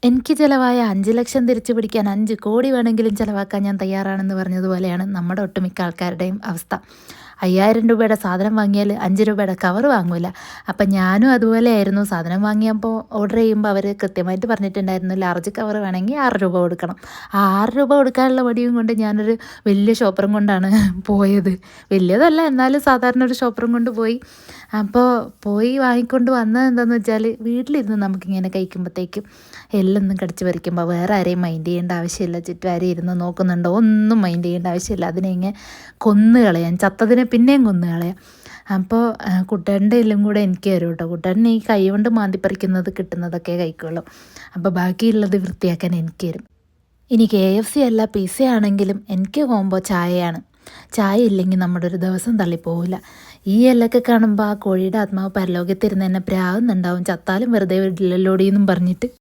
എനിക്ക് ചിലവായ 5 ലക്ഷം തിരിച്ചു പിടിക്കാൻ 5 കോടി വേണമെങ്കിലും ചിലവാക്കാൻ ഞാൻ തയ്യാറാണെന്ന് പറഞ്ഞതുപോലെയാണ് നമ്മുടെ ഒട്ടുമിക്ക ആൾക്കാരുടെയും അവസ്ഥ. 5000 രൂപയുടെ സാധനം വാങ്ങിയാൽ 5 രൂപയുടെ കവർ വാങ്ങൂല. അപ്പം ഞാനും അതുപോലെയായിരുന്നു. സാധനം വാങ്ങിയപ്പോൾ ഓർഡർ ചെയ്യുമ്പോൾ അവർ കൃത്യമായിട്ട് പറഞ്ഞിട്ടുണ്ടായിരുന്നു ലാർജ് കവർ വേണമെങ്കിൽ 6 രൂപ കൊടുക്കണം. ആ 6 രൂപ കൊടുക്കാനുള്ള മടിയും കൊണ്ട് ഞാനൊരു വലിയ ഷോപ്പറും കൊണ്ടാണ് പോയത്. വലിയതല്ല, എന്നാലും സാധാരണ ഒരു ഷോപ്പറും കൊണ്ട് പോയി. അപ്പോൾ പോയി വാങ്ങിക്കൊണ്ട് വന്നത് എന്താണെന്ന് വെച്ചാൽ വീട്ടിലിരുന്ന് നമുക്കിങ്ങനെ കഴിക്കുമ്പോഴത്തേക്കും എല്ലൊന്നും കടിച്ച് പറിക്കുമ്പോൾ വേറെ ആരെയും മൈൻഡ് ചെയ്യേണ്ട ആവശ്യമില്ല. ചുറ്റും ഇരുന്ന് നോക്കുന്നുണ്ടോ ഒന്നും മൈൻഡ് ചെയ്യേണ്ട ആവശ്യമില്ല. അതിനെ ഇങ്ങനെ കൊന്നു കളയാൻ, ചത്തതിനെ പിന്നെയും കൊന്നു കളയാം. അപ്പോൾ കുട്ടേൻ്റെ എല്ലും കൂടെ എനിക്ക് തരും കേട്ടോ. കുട്ടേനെ ഈ കൈ കൊണ്ട് മാന്തിപ്പറിക്കുന്നത് കിട്ടുന്നതൊക്കെ കഴിക്കുള്ളൂ. അപ്പോൾ ബാക്കിയുള്ളത് വൃത്തിയാക്കാൻ എനിക്ക് തരും. ഇനി KFC അല്ല പിസ്സ ആണെങ്കിലും എനിക്ക് കോംബോ ചായയാണ്. ചായ ഇല്ലെങ്കിൽ നമ്മുടെ ഒരു ദിവസം തള്ളിപ്പോവില്ല. ഈ എല്ലൊക്കെ കാണുമ്പോൾ ആ കോഴിയുടെ ആത്മാവ് പരലോകത്തിരുന്ന് എന്നെ പ്രാവുന്നുണ്ടാവും. ചത്താലും വെറുതെ വിടില്ലല്ലോടിയെന്നും പറഞ്ഞിട്ട്.